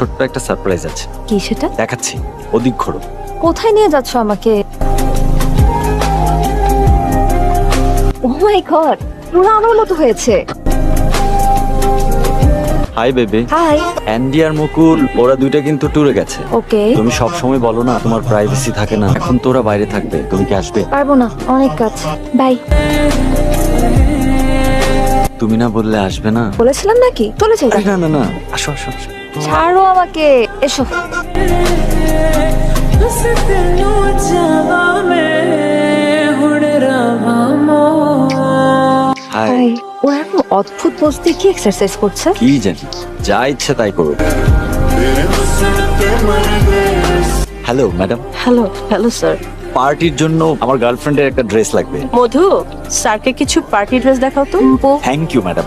ছোট্ট একটা সারপ্রাইজ আছে, কি সেটা? দেখাচ্ছি। ওদিক ঘোরো। কোথায় নিয়ে যাচ্ছ আমাকে? ও মাই গড, পুরো আমার মতো হয়েছে। Hi baby. হাই। অ্যান্ডি আর মুকুল ওরা দুইটা কিন্তু ট্যুরে গেছে। ওকে। তুমি সব সময় বলো না তোমার প্রাইভেসি থাকে না, এখন তো ওরা বাইরে থাকবে, তুমি কি আসবে? পারবো না, অনেক কাজ। বাই। তুমি না বললে আসবে না? বলেছিলাম নাকি? চলে যাই। আরে না না না, আসো আসো আসো। ছাড়ো আমাকে, এসো। হাই। হাই। ও এখন অদ্ভুত পোজ দিয়ে কি এক্সারসাইজ করছে? কি জানি, যা ইচ্ছে তাই করো। Hello madam. Hello hello sir. পার্টির জন্য আমার গার্লফ্রেন্ডের একটা ড্রেস লাগবে। মধু, স্যারকে কিছু পার্টি ড্রেস দেখাও তো। Thank you madam.